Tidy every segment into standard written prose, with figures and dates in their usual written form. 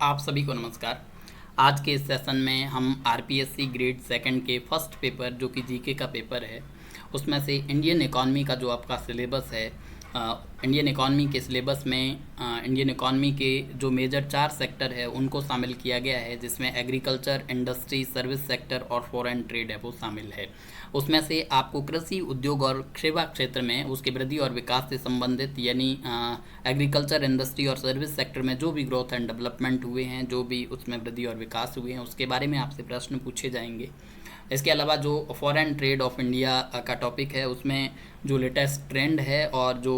आप सभी को नमस्कार। आज के इस सेशन में हम आरपीएससी ग्रेड सेकंड के फर्स्ट पेपर जो कि जीके का पेपर है उसमें से इंडियन इकॉनमी का जो आपका सिलेबस है, इंडियन इकॉनमी के सिलेबस में इंडियन इकॉनमी के जो मेजर 4 सेक्टर है उनको शामिल किया गया है, जिसमें एग्रीकल्चर, इंडस्ट्री, सर्विस सेक्टर और फॉरेन ट्रेड है वो शामिल है। उसमें से आपको कृषि, उद्योग और सेवा क्षेत्र में उसके वृद्धि और विकास से संबंधित यानी एग्रीकल्चर, इंडस्ट्री और सर्विस सेक्टर में जो भी ग्रोथ एंड डेवलपमेंट हुए हैं, जो भी उसमें वृद्धि और विकास हुए हैं, उसके बारे में आपसे प्रश्न पूछे जाएंगे। इसके अलावा जो फॉरेन ट्रेड ऑफ इंडिया का टॉपिक है उसमें जो लेटेस्ट ट्रेंड है और जो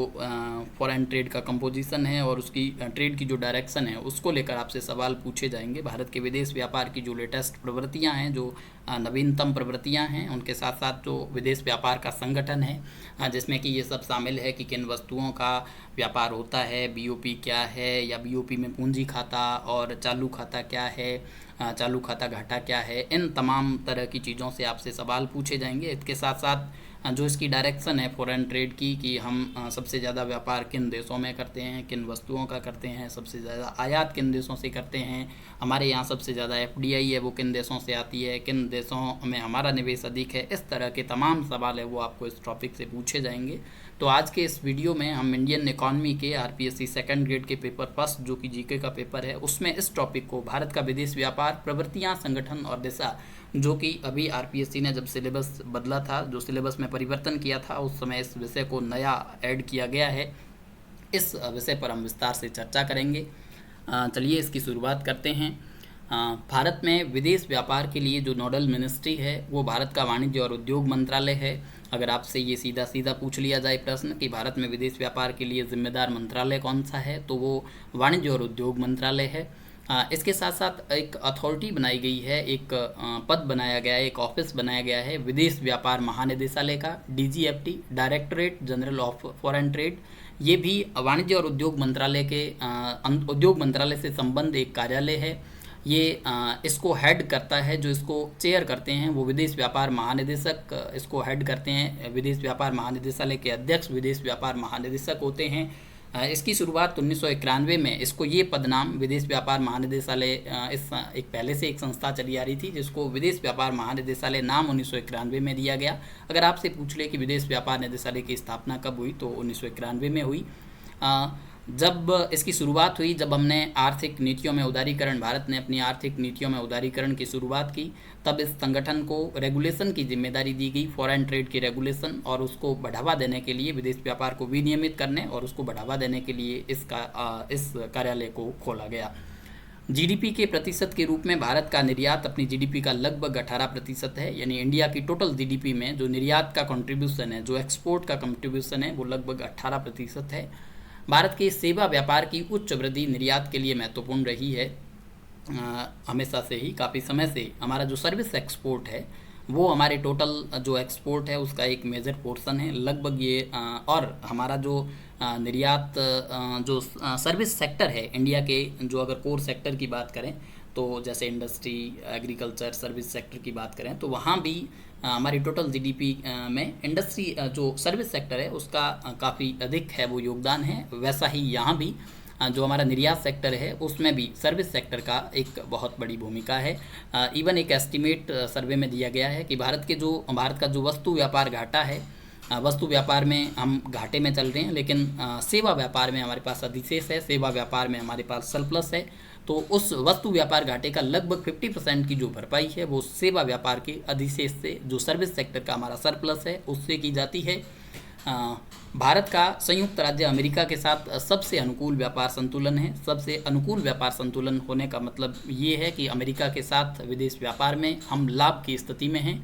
फॉरेन ट्रेड का कंपोजिशन है और उसकी ट्रेड की जो डायरेक्शन है उसको लेकर आपसे सवाल पूछे जाएंगे। भारत के विदेश व्यापार की जो लेटेस्ट प्रवृत्तियां हैं, जो नवीनतम प्रवृत्तियां हैं, उनके साथ साथ जो विदेश व्यापार का संगठन है जिसमें कि ये सब शामिल है कि किन वस्तुओं का व्यापार होता है, बीओपी क्या है या बीओपी में पूंजी खाता और चालू खाता क्या है, चालू खाता घाटा क्या है, इन तमाम तरह की चीज़ों से आपसे सवाल पूछे जाएंगे। इसके साथ साथ जो इसकी डायरेक्शन है फॉरेन ट्रेड की कि हम सबसे ज़्यादा व्यापार किन देशों में करते हैं, किन वस्तुओं का करते हैं, सबसे ज़्यादा आयात किन देशों से करते हैं, हमारे यहाँ सबसे ज़्यादा एफडीआई है वो किन देशों से आती है, किन देशों में हमारा निवेश अधिक है, इस तरह के तमाम सवाल है वो आपको इस टॉपिक से पूछे जाएंगे। तो आज के इस वीडियो में हम इंडियन इकॉनमी के आरपीएससी सेकंड ग्रेड के पेपर फर्स्ट जो कि जीके का पेपर है उसमें इस टॉपिक को, भारत का विदेश व्यापार, प्रवृत्तियाँ, संगठन और दिशा, जो कि अभी आरपीएससी ने जब सिलेबस बदला था, जो सिलेबस में परिवर्तन किया था, उस समय इस विषय को नया ऐड किया गया है। इस विषय पर हम विस्तार से चर्चा करेंगे। चलिए इसकी शुरुआत करते हैं। भारत में विदेश व्यापार के लिए जो नोडल मिनिस्ट्री है वो भारत का वाणिज्य और उद्योग मंत्रालय है। अगर आपसे ये सीधा सीधा पूछ लिया जाए प्रश्न कि भारत में विदेश व्यापार के लिए जिम्मेदार मंत्रालय कौन सा है, तो वो वाणिज्य और उद्योग मंत्रालय है। इसके साथ साथ एक अथॉरिटी बनाई गई है, एक पद बनाया गया है, एक ऑफिस बनाया गया है विदेश व्यापार महानिदेशालय का, DGFT, directorate general of foreign trade. ये भी वाणिज्य और उद्योग मंत्रालय के उद्योग मंत्रालय से संबंध एक कार्यालय है। ये इसको हेड करता है, जो इसको चेयर करते हैं वो विदेश व्यापार महानिदेशक इसको हेड करते हैं। विदेश व्यापार महानिदेशालय के अध्यक्ष विदेश व्यापार महानिदेशक होते हैं। इसकी शुरुआत 1991 में इसको ये पदनाम विदेश व्यापार महानिदेशालय इस एक पहले से एक संस्था चली आ रही थी जिसको विदेश व्यापार महानिदेशालय नाम 1991 में दिया गया। अगर आपसे पूछ ले कि विदेश व्यापार निदेशालय की स्थापना कब हुई, तो 1991 में हुई। जब इसकी शुरुआत हुई, जब हमने आर्थिक नीतियों में उदारीकरण, भारत ने अपनी आर्थिक नीतियों में उदारीकरण की शुरुआत की, तब इस संगठन को रेगुलेशन की जिम्मेदारी दी गई, फॉरेन ट्रेड की रेगुलेशन, और उसको बढ़ावा देने के लिए, विदेश व्यापार को विनियमित करने और उसको बढ़ावा देने के लिए इस कार्यालय को खोला गया। जीडीपी के प्रतिशत के रूप में भारत का निर्यात अपनी जीडीपी का लगभग 18% है, यानी इंडिया की टोटल जीडीपी में जो निर्यात का कंट्रीब्यूशन है, जो एक्सपोर्ट का कंट्रीब्यूशन है, वो लगभग 18% है। भारत के सेवा व्यापार की उच्च वृद्धि निर्यात के लिए महत्वपूर्ण रही है। हमेशा से ही, काफ़ी समय से हमारा जो सर्विस एक्सपोर्ट है वो हमारे टोटल जो एक्सपोर्ट है उसका एक मेजर पोर्शन है लगभग ये। और हमारा जो निर्यात जो सर्विस सेक्टर है इंडिया के, जो अगर कोर सेक्टर की बात करें तो जैसे इंडस्ट्री, एग्रीकल्चर, सर्विस सेक्टर की बात करें तो वहाँ भी हमारी टोटल जीडीपी में इंडस्ट्री जो सर्विस सेक्टर है उसका काफ़ी अधिक है वो योगदान है। वैसा ही यहाँ भी जो हमारा निर्यात सेक्टर है उसमें भी सर्विस सेक्टर का एक बहुत बड़ी भूमिका है। इवन एक एस्टिमेट सर्वे में दिया गया है कि भारत का जो वस्तु व्यापार घाटा है, वस्तु व्यापार में हम घाटे में चल रहे हैं, लेकिन सेवा व्यापार में हमारे पास अधिशेष है, सेवा व्यापार में हमारे पास सरप्लस है। तो उस वस्तु व्यापार घाटे का लगभग 50% की जो भरपाई है वो सेवा व्यापार के अधिशेष से, जो सर्विस सेक्टर का हमारा सरप्लस है, उससे की जाती है। भारत का संयुक्त राज्य अमेरिका के साथ सबसे अनुकूल व्यापार संतुलन है। सबसे अनुकूल व्यापार संतुलन होने का मतलब ये है कि अमेरिका के साथ विदेश व्यापार में हम लाभ की स्थिति में हैं।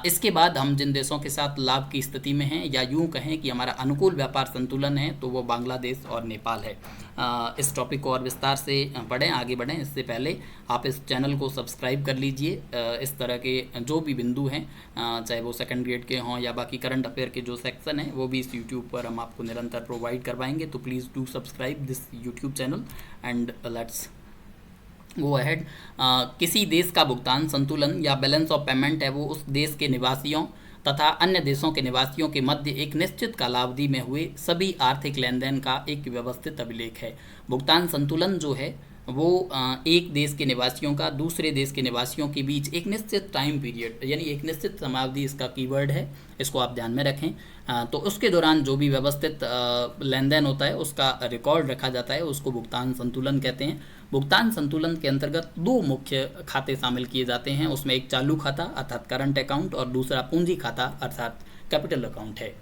इसके बाद हम जिन देशों के साथ लाभ की स्थिति में हैं, या यूँ कहें कि हमारा अनुकूल व्यापार संतुलन है, तो वो बांग्लादेश और नेपाल है। इस टॉपिक को और विस्तार से पढ़ें, आगे बढ़ें, इससे पहले आप इस चैनल को सब्सक्राइब कर लीजिए। इस तरह के जो भी बिंदु हैं, चाहे वो सेकंड ग्रेड के हों या बाकी करंट अफेयर के जो सेक्शन है, वो भी इस यूट्यूब पर हम आपको निरंतर प्रोवाइड करवाएंगे। तो please do subscribe this YouTube channel and let's go ahead. किसी देश का भुगतान संतुलन या बैलेंस ऑफ पेमेंट है वो उस देश के निवासियों तथा अन्य देशों के निवासियों के मध्य एक निश्चित कालावधि में हुए सभी आर्थिक लेन देन का एक व्यवस्थित अभिलेख है। भुगतान संतुलन जो है वो एक देश के निवासियों का दूसरे देश के निवासियों के बीच एक निश्चित टाइम पीरियड यानी एक निश्चित समावधि इसका कीवर्ड है, इसको आप ध्यान में रखें। तो उसके दौरान जो भी व्यवस्थित लेन देन होता है उसका रिकॉर्ड रखा जाता है, उसको भुगतान संतुलन कहते हैं। भुगतान संतुलन के अंतर्गत दो मुख्य खाते शामिल किए जाते हैं, उसमें एक चालू खाता अर्थात करंट अकाउंट और दूसरा पूंजी खाता अर्थात कैपिटल अकाउंट है।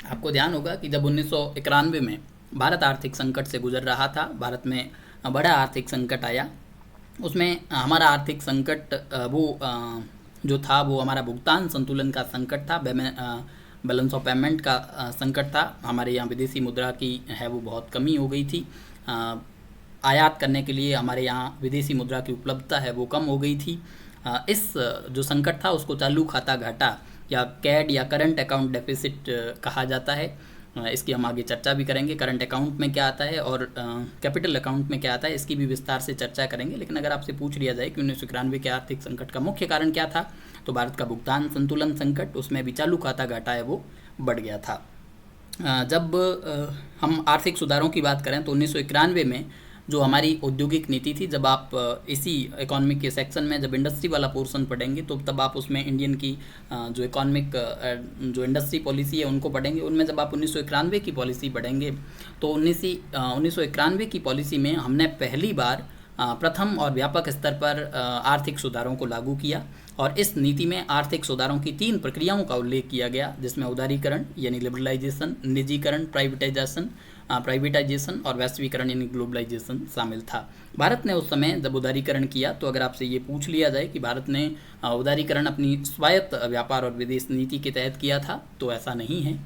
आपको ध्यान होगा कि जब 1991 में भारत आर्थिक संकट से गुजर रहा था, भारत में बड़ा आर्थिक संकट आया, उसमें हमारा आर्थिक संकट जो था वो हमारा भुगतान संतुलन का संकट था, बैलेंस ऑफ पेमेंट का संकट था। हमारे यहाँ विदेशी मुद्रा की है वो बहुत कमी हो गई थी, आयात करने के लिए हमारे यहाँ विदेशी मुद्रा की उपलब्धता है वो कम हो गई थी। इस जो संकट था उसको चालू खाता घाटा या कैड या करंट अकाउंट डेफिसिट कहा जाता है। इसकी हम आगे चर्चा भी करेंगे, करंट अकाउंट में क्या आता है और कैपिटल अकाउंट में क्या आता है, इसकी भी विस्तार से चर्चा करेंगे। लेकिन अगर आपसे पूछ लिया जाए कि 1991 के आर्थिक संकट का मुख्य कारण क्या था, तो भारत का भुगतान संतुलन संकट, उसमें भी चालू खाता घाटा है वो बढ़ गया था। जब हम आर्थिक सुधारों की बात करें तो 1991 में जो हमारी औद्योगिक नीति थी, जब आप इसी इकोनॉमिक के सेक्शन में जब इंडस्ट्री वाला पोर्शन पढ़ेंगे तो तब आप उसमें इंडियन की जो इकोनॉमिक जो इंडस्ट्री पॉलिसी है उनको पढ़ेंगे। उनमें जब आप 1991 की पॉलिसी पढ़ेंगे तो 1991 की पॉलिसी में हमने पहली बार प्रथम और व्यापक स्तर पर आर्थिक सुधारों को लागू किया और इस नीति में आर्थिक सुधारों की 3 प्रक्रियाओं का उल्लेख किया गया, जिसमें उदारीकरण यानी लिबरलाइजेशन, निजीकरण प्राइवेटाइजेशन और वैश्वीकरण यानी ग्लोबलाइजेशन शामिल था। भारत ने उस समय जब उदारीकरण किया, तो अगर आपसे ये पूछ लिया जाए कि भारत ने उदारीकरण अपनी स्वायत्त व्यापार और विदेश नीति के तहत किया था, तो ऐसा नहीं है।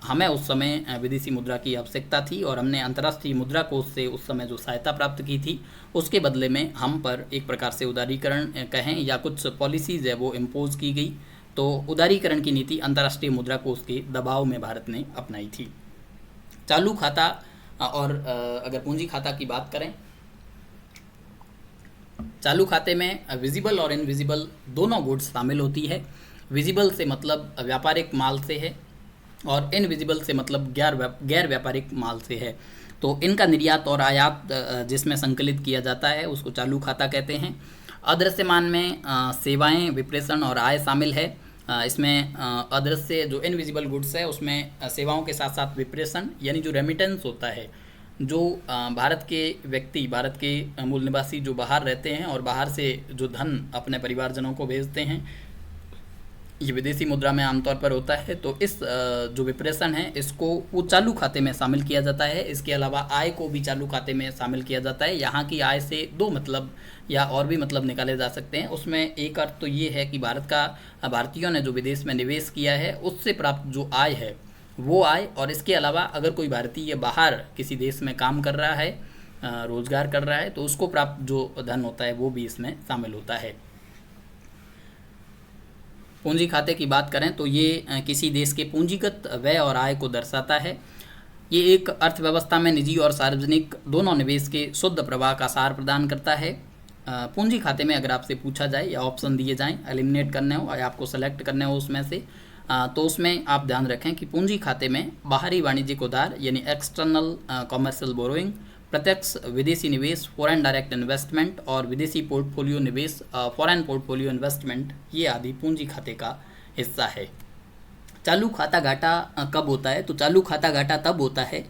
हमें उस समय विदेशी मुद्रा की आवश्यकता थी और हमने अंतर्राष्ट्रीय मुद्रा कोष से उस समय जो सहायता प्राप्त की थी, उसके बदले में हम पर एक प्रकार से उदारीकरण कहें या कुछ पॉलिसीज़ है वो इम्पोज की गई। तो उदारीकरण की नीति अंतर्राष्ट्रीय मुद्रा कोष के दबाव में भारत ने अपनाई थी। चालू खाता और अगर पूंजी खाता की बात करें, चालू खाते में विजिबल और इनविजिबल दोनों गुड्स शामिल होती है। विजिबल से मतलब व्यापारिक माल से है और इनविजिबल से मतलब गैर व्यापारिक माल से है। तो इनका निर्यात और आयात जिसमें संकलित किया जाता है उसको चालू खाता कहते हैं। अदृश्यमान में सेवाएं, विप्रेषण और आय शामिल है। इसमें अदृश्य जो इनविजिबल गुड्स है उसमें सेवाओं के साथ साथ विप्रेषण यानी जो रेमिटेंस होता है, जो भारत के व्यक्ति, भारत के मूल निवासी जो बाहर रहते हैं और बाहर से जो धन अपने परिवारजनों को भेजते हैं, ये विदेशी मुद्रा में आमतौर पर होता है। तो इस जो विप्रेषण है इसको वो चालू खाते में शामिल किया जाता है। इसके अलावा आय को भी चालू खाते में शामिल किया जाता है। यहाँ की आय से 2 मतलब या और भी मतलब निकाले जा सकते हैं। उसमें एक अर्थ तो ये है कि भारतीयों ने जो विदेश में निवेश किया है उससे प्राप्त जो आय है वो आय, और इसके अलावा अगर कोई भारतीय बाहर किसी देश में काम कर रहा है, रोजगार कर रहा है, तो उसको प्राप्त जो धन होता है वो भी इसमें शामिल होता है। पूंजी खाते की बात करें तो ये किसी देश के पूंजीगत व्यय और आय को दर्शाता है। ये एक अर्थव्यवस्था में निजी और सार्वजनिक दोनों निवेश के शुद्ध प्रवाह का सार प्रदान करता है। पूंजी खाते में अगर आपसे पूछा जाए या ऑप्शन दिए जाएं, एलिमिनेट करने हो या आपको सेलेक्ट करने हो उसमें से, तो उसमें आप ध्यान रखें कि पूंजी खाते में बाहरी वाणिज्यिक उधार यानी एक्सटर्नल कॉमर्शियल बोरोइंग, प्रत्यक्ष विदेशी निवेश फॉरेन डायरेक्ट इन्वेस्टमेंट और विदेशी पोर्टफोलियो निवेश फॉरेन पोर्टफोलियो इन्वेस्टमेंट, ये आदि पूंजी खाते का हिस्सा है। चालू खाता घाटा कब होता है? तो चालू खाता घाटा तब होता है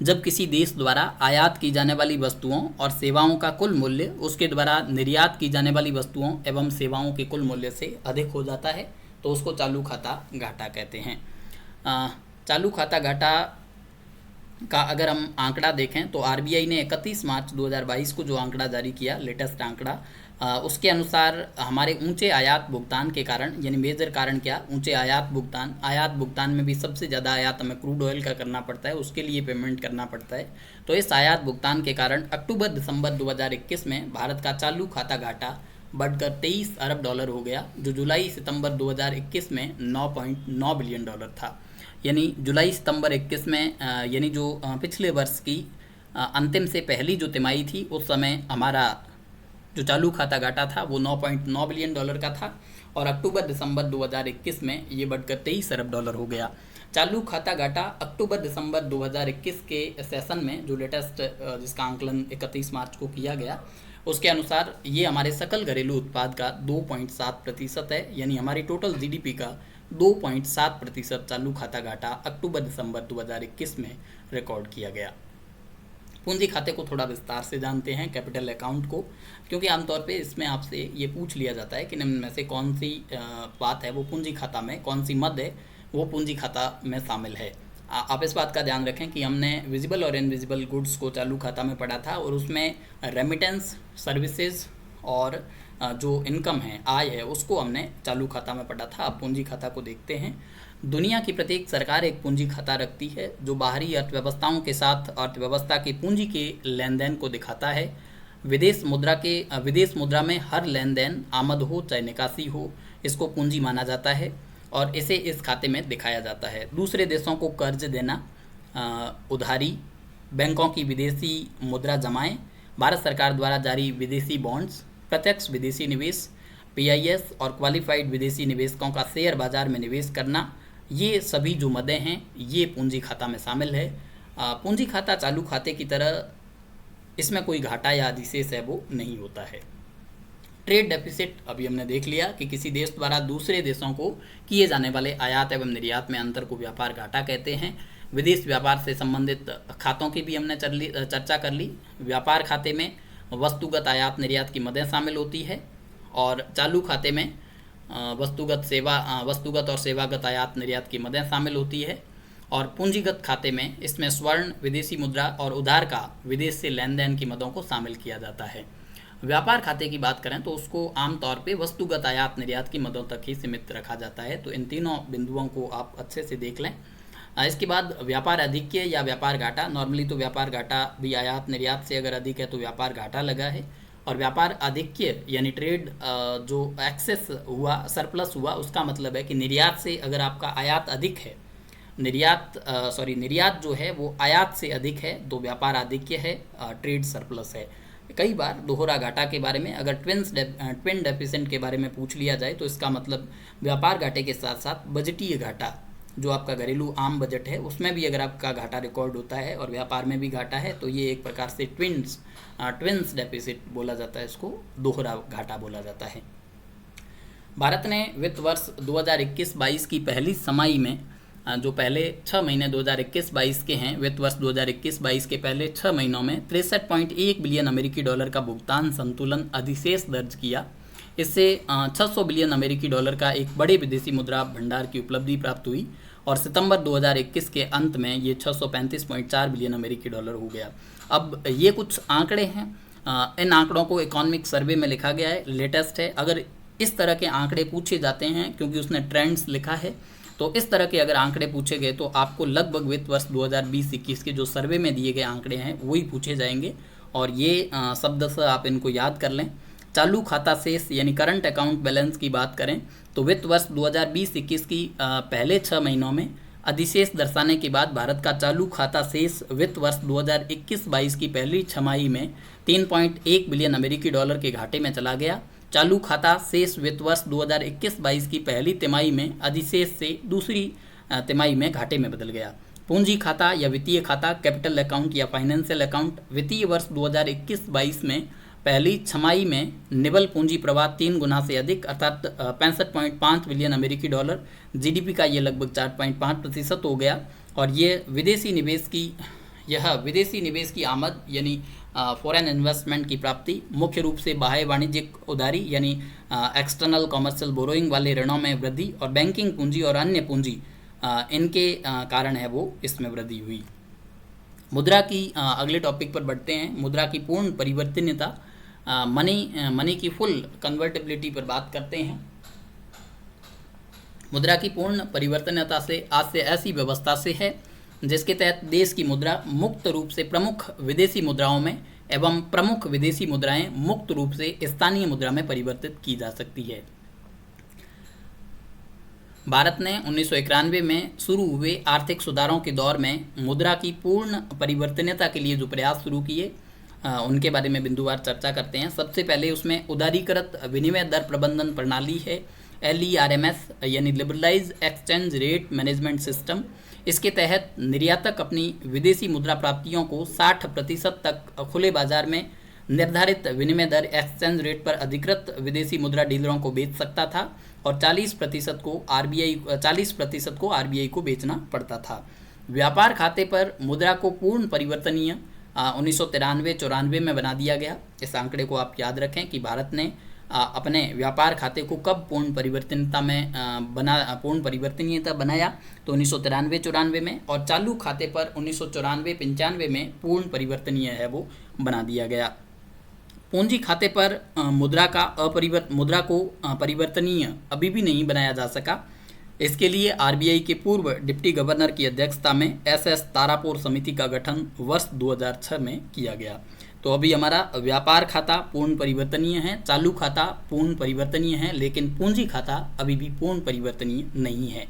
जब किसी देश द्वारा आयात की जाने वाली वस्तुओं और सेवाओं का कुल मूल्य उसके द्वारा निर्यात की जाने वाली वस्तुओं एवं सेवाओं के कुल मूल्य से अधिक हो जाता है, तो उसको चालू खाता घाटा कहते हैं। चालू खाता घाटा का अगर हम आंकड़ा देखें तो आरबीआई ने 31 मार्च 2022 को जो आंकड़ा जारी किया, लेटेस्ट आंकड़ा, उसके अनुसार हमारे ऊंचे आयात भुगतान के कारण, यानी मेजर कारण क्या, ऊंचे आयात भुगतान में भी सबसे ज़्यादा आयात हमें क्रूड ऑयल का करना पड़ता है, उसके लिए पेमेंट करना पड़ता है। तो इस आयात भुगतान के कारण अक्टूबर-दिसंबर 2021 में भारत का चालू खाता घाटा बढ़कर $23 अरब हो गया, जो जुलाई-सितंबर 2021 में $9.9 बिलियन था। यानी जुलाई-सितंबर 21 में यानी जो पिछले वर्ष की अंतिम से पहली जो तिमाही थी, उस समय हमारा जो चालू खाता घाटा था वो $9.9 बिलियन का था और अक्टूबर-दिसंबर 2021 में ये बढ़कर $23 अरब हो गया। चालू खाता घाटा अक्टूबर दिसंबर 2021 के सेशन में जो लेटेस्ट जिसका आंकलन 31 मार्च को किया गया, उसके अनुसार ये हमारे सकल घरेलू उत्पाद का 2.7% है, यानी हमारी टोटल जीडीपी का 2.7% चालू खाता घाटा अक्टूबर दिसंबर 2021 में रिकॉर्ड किया गया। पूंजी खाते को थोड़ा विस्तार से जानते हैं, कैपिटल अकाउंट को, क्योंकि आमतौर पे इसमें आपसे ये पूछ लिया जाता है कि निम्न में से कौन सी बात है वो पूंजी खाता में, कौन सी मद है वो पूंजी खाता में शामिल है। आप इस बात का ध्यान रखें कि हमने विजिबल और इनविजिबल गुड्स को चालू खाता में पढ़ा था, और उसमें रेमिटेंस, सर्विसेज और जो इनकम है, आय है, उसको हमने चालू खाता में पढ़ा था। अब पूंजी खाता को देखते हैं। दुनिया की प्रत्येक सरकार एक पूंजी खाता रखती है जो बाहरी अर्थव्यवस्थाओं के साथ अर्थव्यवस्था के पूंजी के लेन देन को दिखाता है। विदेश मुद्रा में हर लेन देन, आमद हो चाहे निकासी हो, इसको पूंजी माना जाता है और इसे इस खाते में दिखाया जाता है। दूसरे देशों को कर्ज देना, उधारी, बैंकों की विदेशी मुद्रा जमाएं, भारत सरकार द्वारा जारी विदेशी बॉन्ड्स, प्रत्यक्ष विदेशी निवेश, पीआईएस और क्वालिफाइड विदेशी निवेशकों का शेयर बाजार में निवेश करना, ये सभी जो मदें हैं ये पूंजी खाता में शामिल है। पूंजी खाता चालू खाते की तरह इसमें कोई घाटा या अधिशेष है वो नहीं होता है। ट्रेड डेफिसिट अभी हमने देख लिया कि किसी देश द्वारा दूसरे देशों को किए जाने वाले आयात एवं निर्यात में अंतर को व्यापार घाटा कहते हैं। विदेश व्यापार से संबंधित खातों की भी हमने चर्चा कर ली। व्यापार खाते में वस्तुगत आयात निर्यात की मदें शामिल होती है, और चालू खाते में वस्तुगत और सेवागत आयात निर्यात की मदें शामिल होती है, और पूंजीगत खाते में इसमें स्वर्ण, विदेशी मुद्रा और उधार का विदेश से लेन देन की मदों को शामिल किया जाता है। व्यापार खाते की बात करें तो उसको आमतौर पे वस्तुगत आयात निर्यात की मदों तक ही सीमित रखा जाता है। तो इन तीनों बिंदुओं को आप अच्छे से देख लें। इसके बाद व्यापार अधिक्य या व्यापार घाटा। नॉर्मली तो व्यापार घाटा भी आयात निर्यात से अगर अधिक है तो व्यापार घाटा लगा है, और व्यापार अधिक्य यानी ट्रेड जो एक्सेस हुआ, सरप्लस हुआ, उसका मतलब है कि निर्यात से अगर आपका आयात अधिक है, निर्यात जो है वो आयात से अधिक है तो व्यापार अधिक्य है, ट्रेड सरप्लस है। कई बार दोहरा घाटा के बारे में, अगर ट्विन डेफिसिट के बारे में पूछ लिया जाए तो इसका मतलब व्यापार घाटे के साथ साथ बजटीय घाटा, जो आपका घरेलू आम बजट है उसमें भी अगर आपका घाटा रिकॉर्ड होता है और व्यापार में भी घाटा है तो ये एक प्रकार से ट्विन्स डेफिसिट बोला जाता है, इसको दोहरा घाटा बोला जाता है। भारत ने वित्त वर्ष 2021-22 की पहली छमाही में, जो पहले 6 महीने 2021-22 के हैं, वित्त वर्ष 2021-22 के पहले 6 महीनों में 63.1 बिलियन अमेरिकी डॉलर का भुगतान संतुलन अधिशेष दर्ज किया। इससे 600 बिलियन अमेरिकी डॉलर का एक बड़े विदेशी मुद्रा भंडार की उपलब्धि प्राप्त हुई, और सितंबर 2021 के अंत में ये 635.4 बिलियन अमेरिकी डॉलर हो गया। अब ये कुछ आंकड़े हैं, इन आंकड़ों को इकोनॉमिक सर्वे में लिखा गया है, लेटेस्ट है। अगर इस तरह के आंकड़े पूछे जाते हैं, क्योंकि उसने ट्रेंड्स लिखा है, तो इस तरह के अगर आंकड़े पूछे गए तो आपको लगभग वित्त वर्ष 2020-21 के जो सर्वे में दिए गए आंकड़े हैं वही पूछे जाएंगे, और ये शब्द से आप इनको याद कर लें। चालू खाता शेष यानी करंट अकाउंट बैलेंस की बात करें तो वित्त वर्ष 2020-21 की पहले 6 महीनों में अधिशेष दर्शाने के बाद भारत का चालू खाता शेष वित्त वर्ष 2021-22 की पहली छमाही में 3.1 बिलियन अमेरिकी डॉलर के घाटे में चला गया। चालू खाता शेष वित्त वर्ष 2021-22 की पहली तिमाही में अधिशेष से दूसरी तिमाही में घाटे में बदल गया। पूंजी खाता या वित्तीय खाता, कैपिटल अकाउंट या फाइनेंशियल अकाउंट, वित्तीय वर्ष 2021-22 में पहली छमाही में निवल पूंजी प्रवाह 3 गुना से अधिक अर्थात 65.5 बिलियन अमेरिकी डॉलर, जीडीपी का ये लगभग 4.5% हो गया। और ये विदेशी निवेश की आमद यानी फॉरेन इन्वेस्टमेंट की प्राप्ति मुख्य रूप से बाह्य वाणिज्यिक उधारी यानी एक्सटर्नल कॉमर्शियल बोरोइंग वाले ऋणों में वृद्धि और बैंकिंग पूंजी और अन्य पूंजी इनके कारण है वो इसमें वृद्धि हुई। मुद्रा की अगले टॉपिक पर बढ़ते हैं। मुद्रा की पूर्ण परिवर्तनीयता, मनी की फुल कन्वर्टेबिलिटी पर बात करते हैं। मुद्रा की पूर्ण परिवर्तनीयता से आज से ऐसी व्यवस्था से है जिसके तहत देश की मुद्रा मुक्त रूप से प्रमुख विदेशी मुद्राओं में एवं प्रमुख विदेशी मुद्राएं मुक्त रूप से स्थानीय मुद्रा में परिवर्तित की जा सकती है। भारत ने 1991 में शुरू हुए आर्थिक सुधारों के दौर में मुद्रा की पूर्ण परिवर्तनीयता के लिए जो प्रयास शुरू किए उनके बारे में बिंदुवार चर्चा करते हैं। सबसे पहले उसमें उदारीकृत विनिमय दर प्रबंधन प्रणाली है। LERMS यानी liberalise exchange rate management system. इसके तहत निर्यातक अपनी विदेशी मुद्रा प्राप्तियों को 60% तक खुले बाजार में निर्धारित विनिमय दर एक्सचेंज रेट पर अधिकृत विदेशी मुद्रा डीलरों को बेच सकता था और 40% को आरबीआई को बेचना पड़ता था। व्यापार खाते पर मुद्रा को पूर्ण परिवर्तनीय 1993-94 में बना दिया गया। इस आंकड़े को आप याद रखें कि भारत ने अपने व्यापार खाते को कब पूर्ण परिवर्तनीयता बनाया, तो 1993-94 में, और चालू खाते पर 1994-95 में पूर्ण परिवर्तनीय है वो बना दिया गया। पूंजी खाते पर मुद्रा को परिवर्तनीय अभी भी नहीं बनाया जा सका। इसके लिए आरबीआई के पूर्व डिप्टी गवर्नर की अध्यक्षता में SS तारापुर समिति का गठन वर्ष 2006 में किया गया। तो अभी हमारा व्यापार खाता पूर्ण परिवर्तनीय है, चालू खाता पूर्ण परिवर्तनीय है, लेकिन पूंजी खाता अभी भी पूर्ण परिवर्तनीय नहीं है।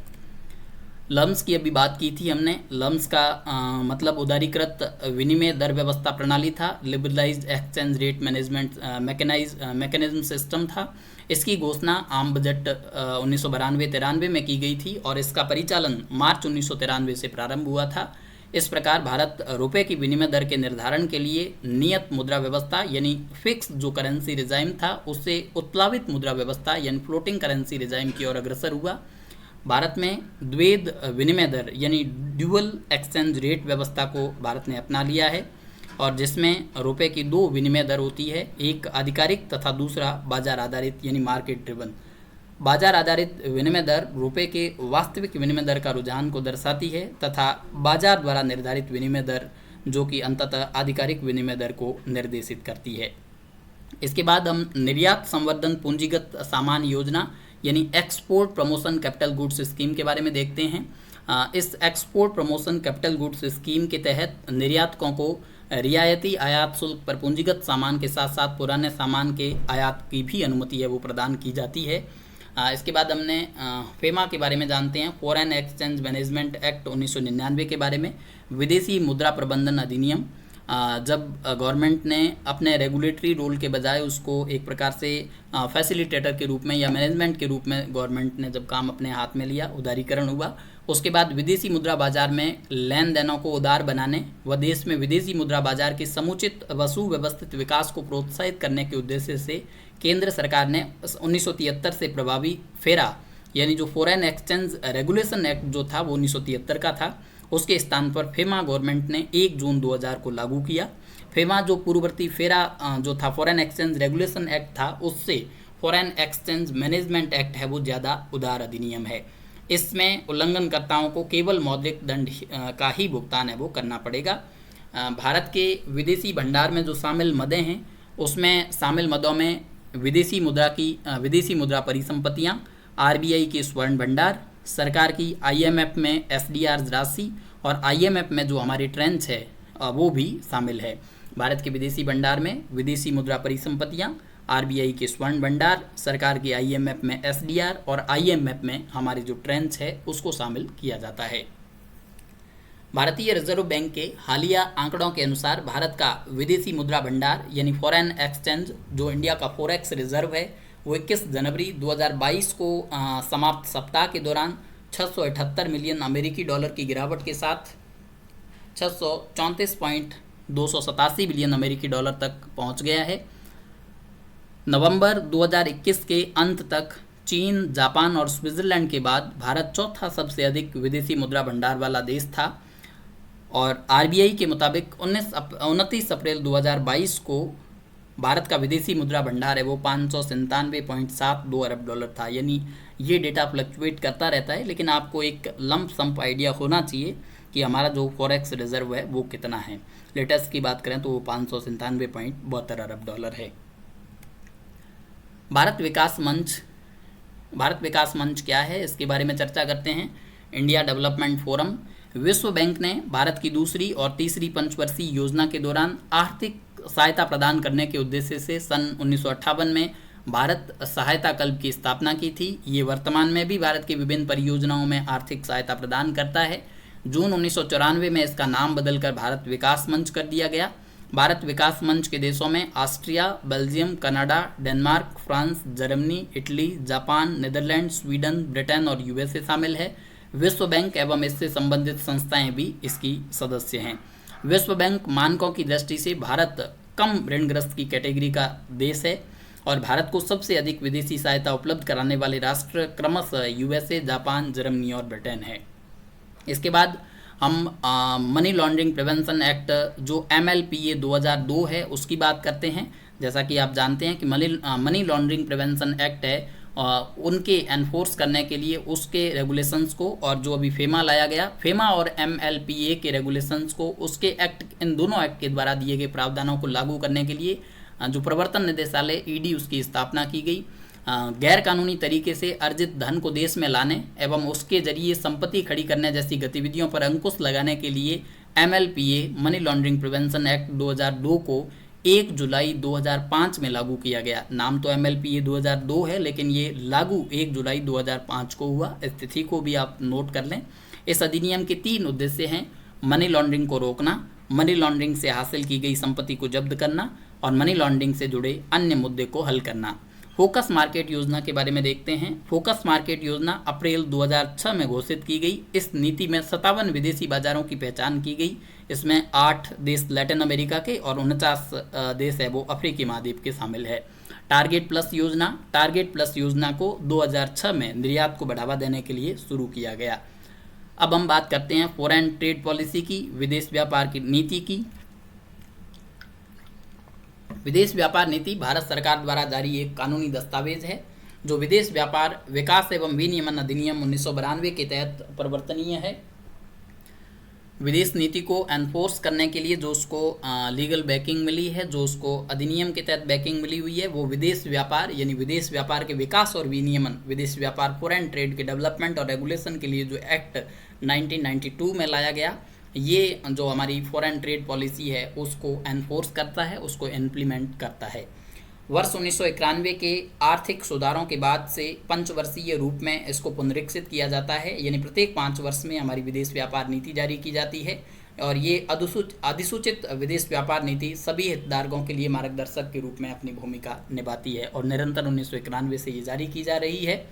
लम्स की अभी बात की थी हमने। लम्स का मतलब उदारीकृत विनिमय दर व्यवस्था प्रणाली था, liberalised exchange rate management mechanism system था। इसकी घोषणा आम बजट 1992-93 में की गई थी और इसका परिचालन मार्च 1993 से प्रारंभ हुआ था। इस प्रकार भारत रुपए की विनिमय दर के निर्धारण के लिए नियत मुद्रा व्यवस्था यानी फिक्स जो करेंसी रिजाइम था उससे उत्प्लावित मुद्रा व्यवस्था यानी फ्लोटिंग करेंसी रिजाइम की ओर अग्रसर हुआ। भारत में द्वैध विनिमय दर यानी ड्यूअल एक्सचेंज रेट व्यवस्था को भारत ने अपना लिया है और जिसमें रुपए की 2 विनिमय दर होती है, एक आधिकारिक तथा दूसरा बाजार आधारित यानी मार्केट ड्रिवन। बाजार आधारित विनिमय दर रुपए के वास्तविक विनिमय दर का रुझान को दर्शाती है तथा बाजार द्वारा निर्धारित विनिमय दर जो कि अंततः आधिकारिक विनिमय दर को निर्देशित करती है। इसके बाद हम निर्यात संवर्धन पूंजीगत सामान योजना यानी export promotion capital goods scheme के बारे में देखते हैं। इस export promotion capital goods scheme के तहत निर्यातकों को रियायती आयात शुल्क पर पूंजीगत सामान के साथ साथ पुराने सामान के आयात की भी अनुमति है वो प्रदान की जाती है। इसके बाद हमने फेमा के बारे में जानते हैं, फॉरेन एक्सचेंज मैनेजमेंट एक्ट 1999 के बारे में। विदेशी मुद्रा प्रबंधन अधिनियम, जब गवर्नमेंट ने अपने रेगुलेटरी रोल के बजाय उसको एक प्रकार से फैसिलिटेटर के रूप में या मैनेजमेंट के रूप में गवर्नमेंट ने जब काम अपने हाथ में लिया, उदारीकरण हुआ। उसके बाद विदेशी मुद्रा बाजार में लेन देनों को उदार बनाने व देश में विदेशी मुद्रा बाजार के समुचित व सुव्यवस्थित विकास को प्रोत्साहित करने के उद्देश्य से केंद्र सरकार ने 1973 से प्रभावी फेरा यानी जो फॉरेन एक्सचेंज रेगुलेशन एक्ट जो था वो 1973 का था, उसके स्थान पर फेमा गवर्नमेंट ने 1 जून 2000 को लागू किया। फेमा जो पूर्ववर्ती फेरा जो था फॉरेन एक्सचेंज रेगुलेशन एक्ट था उससे फॉरेन एक्सचेंज मैनेजमेंट एक्ट है वो ज़्यादा उदार अधिनियम है। इसमें उल्लंघनकर्ताओं को केवल मौद्रिक दंड का ही भुगतान है वो करना पड़ेगा। भारत के विदेशी भंडार में जो शामिल मदें हैं उसमें शामिल मदों में विदेशी मुद्रा परिसंपत्तियां, आरबीआई के स्वर्ण भंडार, सरकार की आईएमएफ में एसडीआर राशि और आईएमएफ में जो हमारी ट्रेंच है वो भी शामिल है। भारत के विदेशी भंडार में विदेशी मुद्रा परिसंपत्तियां, आरबीआई के स्वर्ण भंडार, सरकार की आईएमएफ में एसडीआर और आईएमएफ में हमारी जो ट्रेंच है उसको शामिल किया जाता है। भारतीय रिजर्व बैंक के हालिया आंकड़ों के अनुसार भारत का विदेशी मुद्रा भंडार यानी फॉरेन एक्सचेंज जो इंडिया का फॉरेक्स रिजर्व है वो 21 जनवरी 2022 को समाप्त सप्ताह के दौरान 678 मिलियन अमेरिकी डॉलर की गिरावट के साथ 634.287 बिलियन अमेरिकी डॉलर तक पहुंच गया है। नवंबर 2021 के अंत तक चीन, जापान और स्विट्जरलैंड के बाद भारत चौथा सबसे अधिक विदेशी मुद्रा भंडार वाला देश था और आरबीआई के मुताबिक 29 अप्रैल 2022 को भारत का विदेशी मुद्रा भंडार है वो 597.72 अरब डॉलर था। यानी ये डेटा फ्लक्चुएट करता रहता है, लेकिन आपको एक लंप सम्प आइडिया होना चाहिए कि हमारा जो फॉरेक्स रिजर्व है वो कितना है। लेटेस्ट की बात करें तो वो 597.72 अरब डॉलर है। भारत विकास मंच क्या है इसके बारे में चर्चा करते हैं। इंडिया डेवलपमेंट फोरम, विश्व बैंक ने भारत की दूसरी और तीसरी पंचवर्षीय योजना के दौरान आर्थिक सहायता प्रदान करने के उद्देश्य से सन 1958 में भारत सहायता क्लब की स्थापना की थी। ये वर्तमान में भी भारत की विभिन्न परियोजनाओं में आर्थिक सहायता प्रदान करता है। जून 1994 में इसका नाम बदलकर भारत विकास मंच कर दिया गया। भारत विकास मंच के देशों में Austria, Belgium, Canada, Denmark, France, Germany, Italy, Japan, Netherland, Sweden, Britain और यूएसए शामिल है। विश्व बैंक एवं इससे संबंधित संस्थाएं भी इसकी सदस्य हैं। विश्व बैंक मानकों की दृष्टि से भारत कम ऋणग्रस्त की कैटेगरी का देश है और भारत को सबसे अधिक विदेशी सहायता उपलब्ध कराने वाले राष्ट्र क्रमशः यूएसए, जापान, जर्मनी और ब्रिटेन है। इसके बाद हम मनी लॉन्ड्रिंग प्रिवेंशन एक्ट जो MLPA 2002 है उसकी बात करते हैं। जैसा कि आप जानते हैं कि मनी लॉन्ड्रिंग प्रिवेंशन एक्ट है, उनके एनफोर्स करने के लिए उसके रेगुलेशंस को और जो अभी फेमा लाया गया, फेमा और MLPA के रेगुलेशंस को उसके एक्ट, इन दोनों एक्ट के द्वारा दिए गए प्रावधानों को लागू करने के लिए जो प्रवर्तन निदेशालय ED उसकी स्थापना की गई। गैर कानूनी तरीके से अर्जित धन को देश में लाने एवं उसके जरिए संपत्ति खड़ी करने जैसी गतिविधियों पर अंकुश लगाने के लिए MLPA money laundering prevention act 2002 को 1 जुलाई 2005 में लागू किया गया। नाम तो MLPA 2002 है लेकिन ये लागू 1 जुलाई 2005 को हुआ। इस तिथि को भी आप नोट कर लें। इस अधिनियम के 3 उद्देश्य हैं: मनी लॉन्ड्रिंग को रोकना, मनी लॉन्ड्रिंग से हासिल की गई संपत्ति को जब्त करना और मनी लॉन्ड्रिंग से जुड़े अन्य मुद्दे को हल करना। फोकस मार्केट योजना के बारे में देखते हैं। फोकस मार्केट योजना अप्रैल 2006 में घोषित की गई। इस नीति में 57 विदेशी बाजारों की पहचान की गई। इसमें 8 देश लैटिन अमेरिका के और 49 देश है वो अफ्रीकी महाद्वीप के शामिल है। टारगेट प्लस योजना को 2006 में निर्यात को बढ़ावा देने के लिए शुरू किया गया। अब हम बात करते हैं फॉरेन ट्रेड पॉलिसी की, विदेश व्यापार की नीति की। विदेश व्यापार नीति भारत सरकार द्वारा जारी एक कानूनी दस्तावेज है जो विदेश व्यापार विकास एवं विनियमन अधिनियम 1992 के तहत परिवर्तनीय है। विदेश नीति को एनफोर्स करने के लिए जो उसको लीगल बैकिंग मिली है, जो उसको अधिनियम के तहत बैकिंग मिली हुई है, वो विदेश व्यापार यानी विदेश व्यापार के विकास और विनियमन, विदेश व्यापार फॉरेन ट्रेड के डेवलपमेंट और रेगुलेशन के लिए जो एक्ट 1992 में लाया गया, ये जो हमारी फॉरेन ट्रेड पॉलिसी है उसको एनफोर्स करता है, उसको इम्प्लीमेंट करता है। वर्ष 1991 के आर्थिक सुधारों के बाद से पंचवर्षीय रूप में इसको पुनरीक्षित किया जाता है, यानी प्रत्येक 5 वर्ष में हमारी विदेश व्यापार नीति जारी की जाती है और ये अधिसूचित विदेश व्यापार नीति सभी हितधारकों के लिए मार्गदर्शक के रूप में अपनी भूमिका निभाती है और निरंतर 1991 से ये जारी की जा रही है।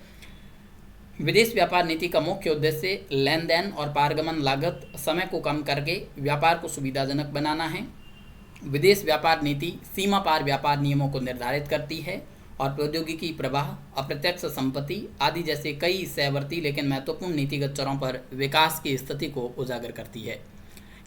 विदेश व्यापार नीति का मुख्य उद्देश्य लेन देन और पारगमन लागत समय को कम करके व्यापार को सुविधाजनक बनाना है। विदेश व्यापार नीति सीमा पार व्यापार नियमों को निर्धारित करती है और प्रौद्योगिकी प्रवाह, अप्रत्यक्ष संपत्ति आदि जैसे कई सहवर्ती लेकिन महत्वपूर्ण नीतिगत चरों पर विकास की स्थिति को उजागर करती है।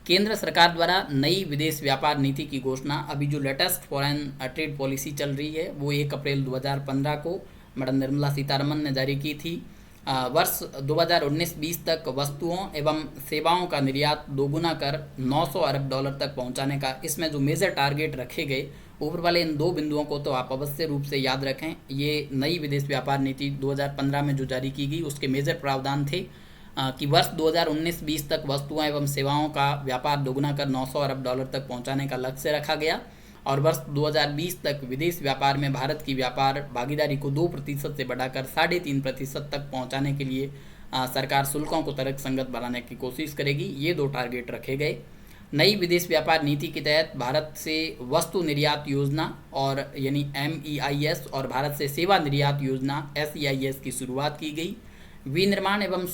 केंद्र सरकार द्वारा नई विदेश व्यापार नीति की घोषणा अभी जो लेटेस्ट फॉरेन ट्रेड पॉलिसी चल रही है वो 1 अप्रैल 2015 को मैडम निर्मला सीतारमन ने जारी की थी। वर्ष 2019-20 तक वस्तुओं एवं सेवाओं का निर्यात दोगुना कर 900 अरब डॉलर तक पहुंचाने का इसमें जो मेजर टारगेट रखे गए, ऊपर वाले इन 2 बिंदुओं को तो आप अवश्य रूप से याद रखें। ये नई विदेश व्यापार नीति 2015 में जो जारी की गई उसके मेजर प्रावधान थे कि वर्ष 2019-20 तक वस्तुओं एवं सेवाओं का व्यापार दोगुना कर 900 अरब डॉलर तक पहुँचाने का लक्ष्य रखा गया और वर्ष 2020 तक विदेश व्यापार में भारत की व्यापार भागीदारी को 2% से बढ़ाकर 3.5% तक पहुंचाने के लिए सरकार शुल्कों को तर्कसंगत बनाने की कोशिश करेगी। ये 2 टारगेट रखे गए। नई विदेश व्यापार नीति के तहत भारत से वस्तु निर्यात योजना और यानी MEIS और भारत से सेवा निर्यात योजना SEIS की शुरुआत की गई। विनिर्माण एवं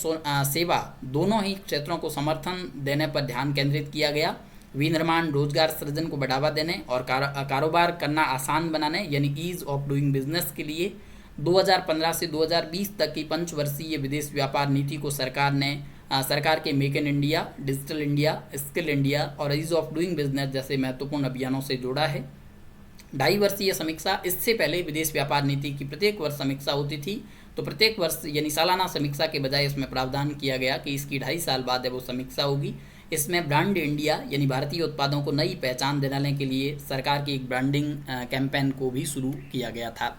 सेवा दोनों ही क्षेत्रों को समर्थन देने पर ध्यान केंद्रित किया गया। विनिर्माण रोजगार सृजन को बढ़ावा देने और कारोबार करना आसान बनाने यानी ईज ऑफ डूइंग बिजनेस के लिए 2015 से 2020 तक की पंचवर्षीय विदेश व्यापार नीति को सरकार के make in India, digital India, skill India और ईज ऑफ डूइंग बिजनेस जैसे महत्वपूर्ण अभियानों से जोड़ा है। 2.5 वर्षीय समीक्षा, इससे पहले विदेश व्यापार नीति की प्रत्येक वर्ष समीक्षा होती थी, तो प्रत्येक वर्ष यानी सालाना समीक्षा के बजाय इसमें प्रावधान किया गया कि इसकी 2.5 साल बाद है वो समीक्षा होगी। इसमें ब्रांड इंडिया यानी भारतीय उत्पादों को नई पहचान दिलाने के लिए सरकार की एक ब्रांडिंग कैंपेन को भी शुरू किया गया था।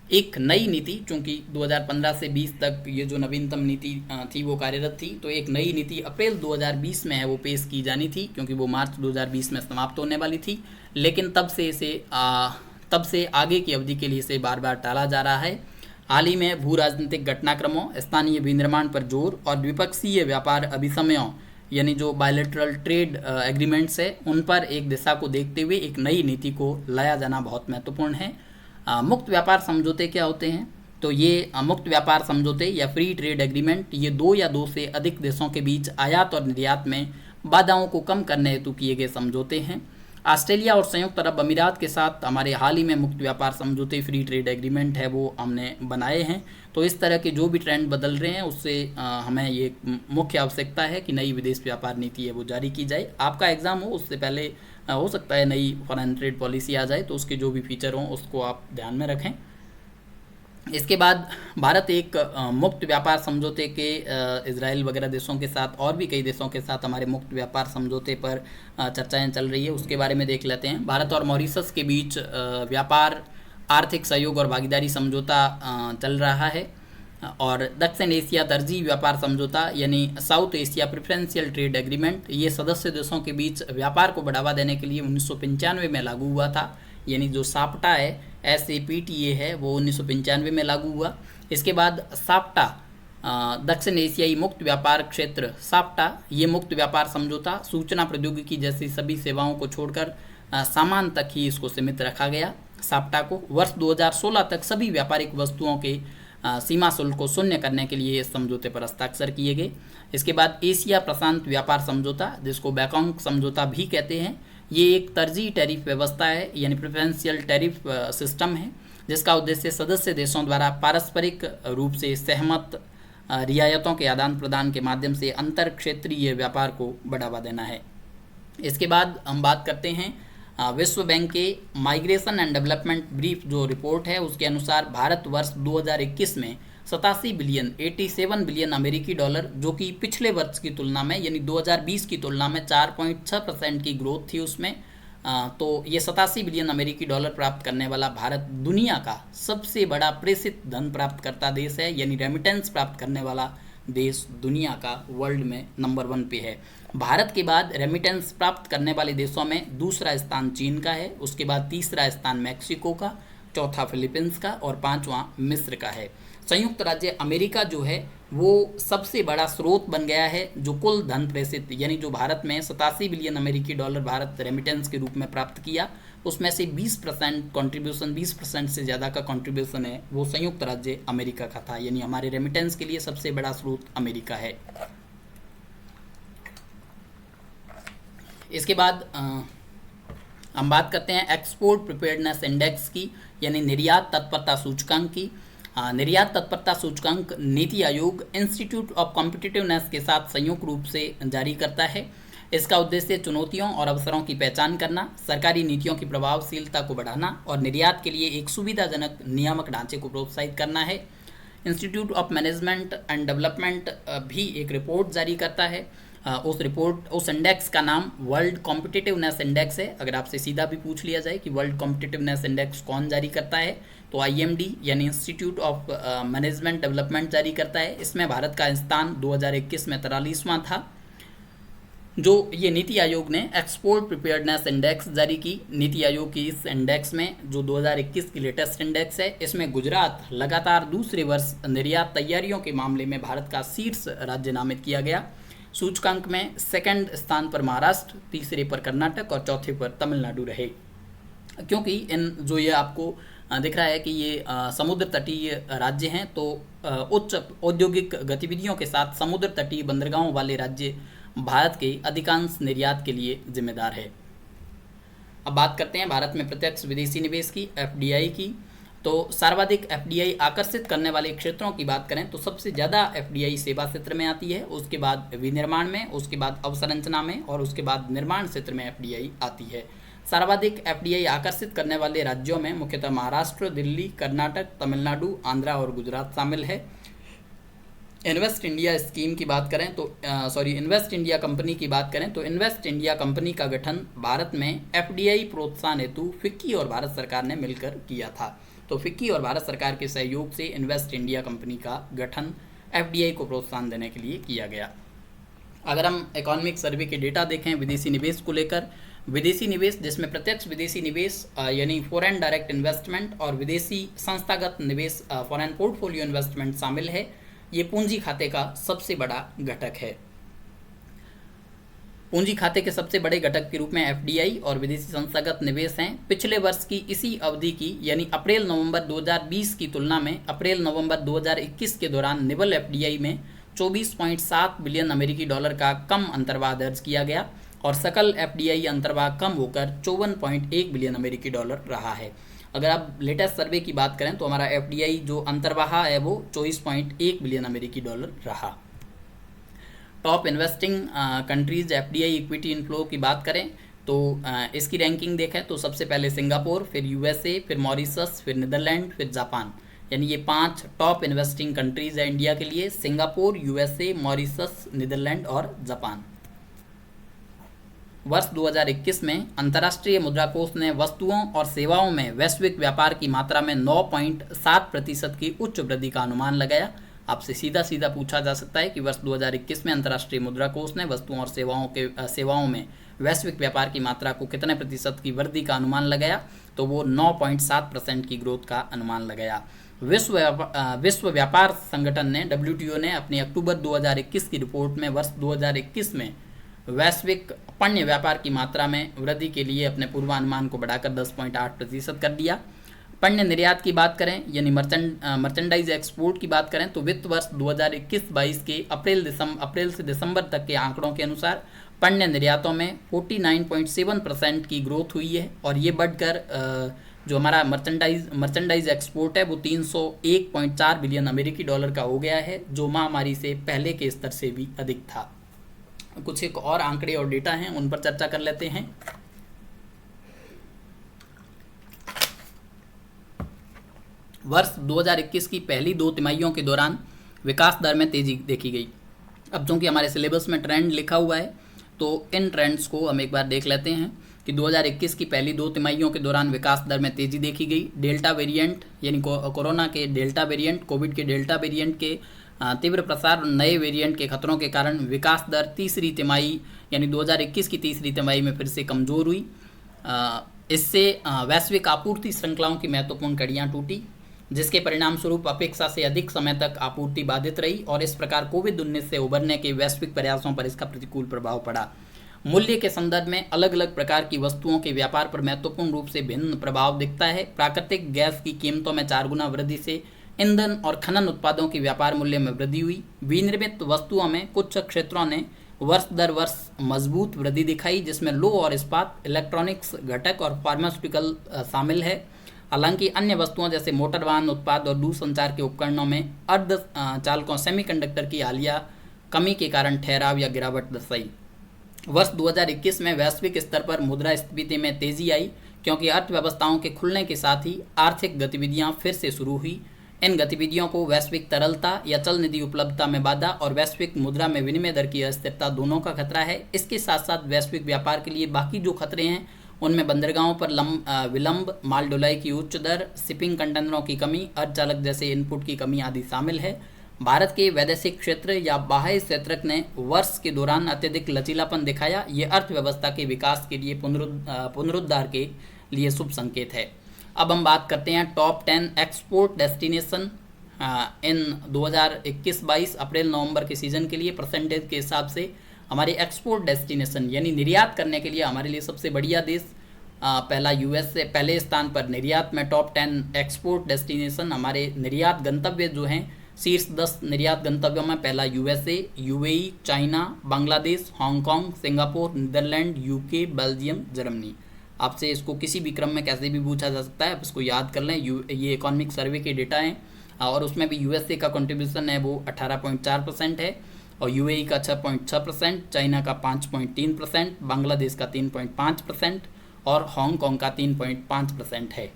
एक नई नीति, चूँकि 2015 से 20 तक ये जो नवीनतम नीति थी वो कार्यरत थी, तो एक नई नीति अप्रैल 2020 में है वो पेश की जानी थी क्योंकि वो मार्च 2020 में समाप्त होने वाली थी, लेकिन तब से आगे की अवधि के लिए इसे बार बार टाला जा रहा है। हाल ही में भू राजनीतिक घटनाक्रमों, स्थानीय विनिर्माण पर जोर और द्विपक्षीय व्यापार अभिसमयों यानी जो बायलैटरल ट्रेड एग्रीमेंट्स है उन पर एक दिशा को देखते हुए एक नई नीति को लाया जाना बहुत महत्वपूर्ण है। मुक्त व्यापार समझौते क्या होते हैं? तो ये मुक्त व्यापार समझौते या फ्री ट्रेड एग्रीमेंट ये दो या दो से अधिक देशों के बीच आयात और निर्यात में बाधाओं को कम करने हेतु किए गए समझौते हैं। ऑस्ट्रेलिया और संयुक्त अरब अमीरात के साथ हमारे हाल ही में मुक्त व्यापार समझौते फ्री ट्रेड एग्रीमेंट है वो हमने बनाए हैं। तो इस तरह के जो भी ट्रेंड बदल रहे हैं उससे हमें ये मुख्य आवश्यकता है कि नई विदेश व्यापार नीति है वो जारी की जाए। आपका एग्ज़ाम हो उससे पहले हो सकता है नई फॉरेन ट्रेड पॉलिसी आ जाए, तो उसके जो भी फीचर हों उसको आप ध्यान में रखें। इसके बाद भारत एक मुक्त व्यापार समझौते के इजराइल वगैरह देशों के साथ और भी कई देशों के साथ हमारे मुक्त व्यापार समझौते पर चर्चाएं चल रही है, उसके बारे में देख लेते हैं। भारत और मॉरिशस के बीच व्यापार, आर्थिक सहयोग और भागीदारी समझौता चल रहा है। और दक्षिण एशिया तरजीह व्यापार समझौता यानी south Asia preferential trade agreement ये सदस्य देशों के बीच व्यापार को बढ़ावा देने के लिए 1995 में लागू हुआ था। यानी जो साप्टा है, SAPTA है, वो 1995 में लागू हुआ। इसके बाद साप्टा दक्षिण एशियाई मुक्त व्यापार क्षेत्र साप्टा ये मुक्त व्यापार समझौता सूचना प्रौद्योगिकी जैसी सभी सेवाओं को छोड़कर सामान तक ही इसको सीमित रखा गया। साप्टा को वर्ष 2016 तक सभी व्यापारिक वस्तुओं के सीमा शुल्क को शून्य करने के लिए इस समझौते पर हस्ताक्षर किए गए। इसके बाद एशिया प्रशांत व्यापार समझौता जिसको बैंकॉक समझौता भी कहते हैं, ये एक तरजीह टैरिफ व्यवस्था है यानी प्रेफरेंशियल टैरिफ सिस्टम है, जिसका उद्देश्य सदस्य देशों द्वारा पारस्परिक रूप से सहमत रियायतों के आदान प्रदान के माध्यम से अंतर क्षेत्रीय व्यापार को बढ़ावा देना है। इसके बाद हम बात करते हैं विश्व बैंक के माइग्रेशन एंड डेवलपमेंट ब्रीफ जो रिपोर्ट है उसके अनुसार भारत वर्ष 2021 में 87 बिलियन अमेरिकी डॉलर, जो कि पिछले वर्ष की तुलना में यानी 2020 की तुलना में 4.6% की ग्रोथ थी उसमें। तो ये 87 बिलियन अमेरिकी डॉलर प्राप्त करने वाला भारत दुनिया का सबसे बड़ा प्रेषित धन प्राप्त करता देश है, यानी रेमिटेंस प्राप्त करने वाला देश दुनिया का वर्ल्ड में नंबर 1 पे है। भारत के बाद रेमिटेंस प्राप्त करने वाले देशों में दूसरा स्थान चीन का है, उसके बाद तीसरा स्थान मैक्सिको का, चौथा फिलीपींस का और पांचवा मिस्र का है। संयुक्त राज्य अमेरिका जो है वो सबसे बड़ा स्रोत बन गया है जो कुल धन प्रेषित यानी जो भारत में 87 बिलियन अमेरिकी डॉलर भारत रेमिटेंस के रूप में प्राप्त किया, उसमें से 20% कंट्रीब्यूशन 20% से ज़्यादा का कंट्रीब्यूशन है वो संयुक्त राज्य अमेरिका का था। यानी हमारे रेमिटेंस के लिए सबसे बड़ा स्रोत अमेरिका है। इसके बाद हम बात करते हैं एक्सपोर्ट प्रिपेयर्डनेस इंडेक्स की यानी निर्यात तत्परता सूचकांक की। निर्यात तत्परता सूचकांक NITI Aayog institute of competitiveness के साथ संयुक्त रूप से जारी करता है। इसका उद्देश्य चुनौतियों और अवसरों की पहचान करना, सरकारी नीतियों की प्रभावशीलता को बढ़ाना और निर्यात के लिए एक सुविधाजनक नियामक ढांचे को प्रोत्साहित करना है। Institute of management and development भी एक रिपोर्ट जारी करता है। उस इंडेक्स का नाम वर्ल्ड कॉम्पिटिटिवनेस इंडेक्स है। अगर आपसे सीधा भी पूछ लिया जाए कि वर्ल्ड कॉम्पिटिटिवनेस इंडेक्स कौन जारी करता है तो IMD यानी इंस्टीट्यूट ऑफ मैनेजमेंट डेवलपमेंट जारी करता है। इसमें भारत का स्थान 2021 में 43वां था। जो ये नीति आयोग ने एक्सपोर्ट प्रिपेयर्डनेस इंडेक्स जारी की, नीति आयोग की इस इंडेक्स में जो 2021 की लेटेस्ट इंडेक्स है, इसमें गुजरात लगातार दूसरे वर्ष निर्यात तैयारियों के मामले में भारत का शीर्ष राज्य नामित किया गया। सूचकांक में सेकंड स्थान पर महाराष्ट्र, तीसरे पर कर्नाटक और चौथे पर तमिलनाडु रहे। क्योंकि इन जो ये आपको दिख रहा है कि ये समुद्र तटीय राज्य हैं, तो उच्च औद्योगिक गतिविधियों के साथ समुद्र तटीय बंदरगाहों वाले राज्य भारत के अधिकांश निर्यात के लिए जिम्मेदार है। अब बात करते हैं भारत में प्रत्यक्ष विदेशी निवेश की, FDI की। तो सर्वाधिक FDI आकर्षित करने वाले क्षेत्रों की बात करें तो सबसे ज़्यादा FDI सेवा क्षेत्र में आती है, उसके बाद विनिर्माण में, उसके बाद अवसंरचना में और उसके बाद निर्माण क्षेत्र में FDI आती है। सर्वाधिक FDI आकर्षित करने वाले राज्यों में मुख्यतः महाराष्ट्र, दिल्ली, कर्नाटक, तमिलनाडु, आंध्रा और गुजरात शामिल है। इन्वेस्ट इंडिया स्कीम की बात करें तो इन्वेस्ट इंडिया कंपनी की बात करें तो इन्वेस्ट इंडिया कंपनी का गठन भारत में FDI प्रोत्साहन हेतु फिक्की और भारत सरकार ने मिलकर किया था। तो फिक्की और भारत सरकार के सहयोग से इन्वेस्ट इंडिया कंपनी का गठन FDI को प्रोत्साहन देने के लिए किया गया। अगर हम इकोनॉमिक सर्वे के डेटा देखें विदेशी निवेश को लेकर, विदेशी निवेश जिसमें प्रत्यक्ष विदेशी निवेश यानी फॉरेन डायरेक्ट इन्वेस्टमेंट और विदेशी संस्थागत निवेश फॉरेन पोर्टफोलियो इन्वेस्टमेंट शामिल है, ये पूंजी खाते का सबसे बड़ा घटक है। पूंजी खाते के सबसे बड़े घटक के रूप में एफडीआई और विदेशी संस्थागत निवेश हैं। पिछले वर्ष की इसी अवधि की यानी अप्रैल-नवंबर 2020 की तुलना में अप्रैल-नवंबर 2021 के दौरान निवल एफडीआई में 24.7 बिलियन अमेरिकी डॉलर का कम अंतर्वाह दर्ज किया गया और सकल एफडीआई अंतर्वाह कम होकर 54.1 बिलियन अमेरिकी डॉलर रहा है। अगर आप लेटेस्ट सर्वे की बात करें तो हमारा एफडीआई जो अंतर्वाह है वो 24.1 बिलियन अमेरिकी डॉलर रहा। Top investing countries FDI equity inflow की बात करें तो इसकी रैंकिंग देखें तो सबसे पहले सिंगापुर, फिर यूएसए, फिर मॉरिशस, फिर नीदरलैंड, फिर जापान, यानी ये 5 टॉप इन्वेस्टिंग कंट्रीज है इंडिया के लिए। सिंगापुर, यूएसए, मॉरिशस, नीदरलैंड और जापान। वर्ष 2021 में अंतर्राष्ट्रीय मुद्रा कोष ने वस्तुओं और सेवाओं में वैश्विक व्यापार की मात्रा में 9.7% की उच्च वृद्धि का अनुमान लगाया। आपसे सीधा सीधा पूछा जा सकता है कि वर्ष 2021 में अंतर्राष्ट्रीय मुद्रा कोष ने वस्तुओं और सेवाओं में वैश्विक व्यापार की मात्रा को कितने प्रतिशत की वृद्धि का अनुमान लगाया, तो वो 9.7% की ग्रोथ का अनुमान लगाया। विश्व व्यापार संगठन ने WTO ने अपनी अक्टूबर 2021 की रिपोर्ट में वर्ष 2021 में वैश्विक पण्य व्यापार की मात्रा में वृद्धि के लिए अपने पूर्वानुमान को बढ़ाकर 10.8% कर दिया। पण्य निर्यात की बात करें यानी मर्चेंडाइज एक्सपोर्ट की बात करें तो वित्त वर्ष 2021-22 के अप्रैल से दिसंबर तक के आंकड़ों के अनुसार पण्य निर्यातों में 49.7% की ग्रोथ हुई है और ये बढ़कर जो हमारा मर्चेंडाइज एक्सपोर्ट है वो 301.4 बिलियन अमेरिकी डॉलर का हो गया है, जो महामारी से पहले के स्तर से भी अधिक था। कुछ एक और आंकड़े और डेटा हैं, उन पर चर्चा कर लेते हैं। वर्ष 2021 की पहली 2 तिमाहियों के दौरान विकास दर में तेजी देखी गई। अब चूंकि हमारे सिलेबस में ट्रेंड लिखा हुआ है तो इन ट्रेंड्स को हम एक बार देख लेते हैं कि 2021 की पहली 2 तिमाहियों के दौरान विकास दर में तेजी देखी गई। डेल्टा वेरिएंट यानी कोरोना के डेल्टा वेरिएंट, कोविड के डेल्टा वेरिएंट के तीव्र प्रसार और नए वेरिएंट के खतरों के कारण विकास दर तीसरी तिमाही यानी 2021 की तीसरी तिमाही में फिर से कमज़ोर हुई। इससे वैश्विक आपूर्ति श्रृंखलाओं की महत्वपूर्ण कड़ियाँ टूटी, जिसके परिणाम स्वरूप अपेक्षा से अधिक समय तक आपूर्ति बाधित रही और इस प्रकार कोविड-19 से उबरने के वैश्विक प्रयासों पर इसका प्रतिकूल प्रभाव पड़ा। मूल्य के संदर्भ में अलग अलग प्रकार की वस्तुओं के व्यापार पर महत्वपूर्ण रूप से भिन्न प्रभाव दिखता है। प्राकृतिक गैस की कीमतों में 4 गुना वृद्धि से ईंधन और खनन उत्पादों की व्यापार मूल्य में वृद्धि हुई। विनिर्मित वस्तुओं में कुछ क्षेत्रों ने वर्ष दर वर्ष मजबूत वृद्धि दिखाई, जिसमें लो और इस्पात, इलेक्ट्रॉनिक्स घटक और फार्मास्यूटिकल शामिल है। हालांकि अन्य वस्तुओं जैसे मोटर वाहन उत्पाद और दूरसंचार के उपकरणों में अर्ध चालकों सेमीकंडक्टर की हालिया कमी के कारण ठहराव या गिरावट दर्शाई। वर्ष 2021 में वैश्विक स्तर पर मुद्रास्फीति में तेजी आई, क्योंकि अर्थव्यवस्थाओं के खुलने के साथ ही आर्थिक गतिविधियां फिर से शुरू हुई। इन गतिविधियों को वैश्विक तरलता या चल निधि उपलब्धता में बाधा और वैश्विक मुद्रा में विनिमय दर की अस्थिरता दोनों का खतरा है। इसके साथ साथ वैश्विक व्यापार के लिए बाकी जो खतरे हैं उनमें बंदरगाहों पर विलंब, माल ढुलाई की उच्च दर, शिपिंग कंटेनरों की कमी, अर्धचालक जैसे इनपुट की कमी आदि शामिल है। भारत के वैदेशिक क्षेत्र या बाह्य क्षेत्रक ने वर्ष के दौरान अत्यधिक लचीलापन दिखाया। ये अर्थव्यवस्था के विकास के लिए पुनरुद्धार के लिए शुभ संकेत है। अब हम बात करते हैं टॉप 10 एक्सपोर्ट डेस्टिनेशन इन 2021-22 अप्रैल-नवंबर के सीजन के लिए परसेंटेज के हिसाब से। हमारे एक्सपोर्ट डेस्टिनेशन यानी निर्यात करने के लिए हमारे लिए सबसे बढ़िया देश पहला यूएस से पहले स्थान पर निर्यात में टॉप 10 एक्सपोर्ट डेस्टिनेशन हमारे निर्यात गंतव्य जो हैं शीर्ष 10 निर्यात गंतव्यों में पहला USA, UAE, China, Bangladesh, Hong Kong, Singapore, Netherland, UK, Belgium, Germany. आपसे इसको किसी भी क्रम में कैसे भी पूछा जा सकता है, आप इसको याद कर लें। ये इकोनॉमिक सर्वे के डेटा हैं और उसमें भी यूएसए का कंट्रीब्यूशन है वो 18.4% है और यूएई का 6.6%, चाइना का 5.3%, बांग्लादेश का 3.5% और हांगकांग का 3.5% है।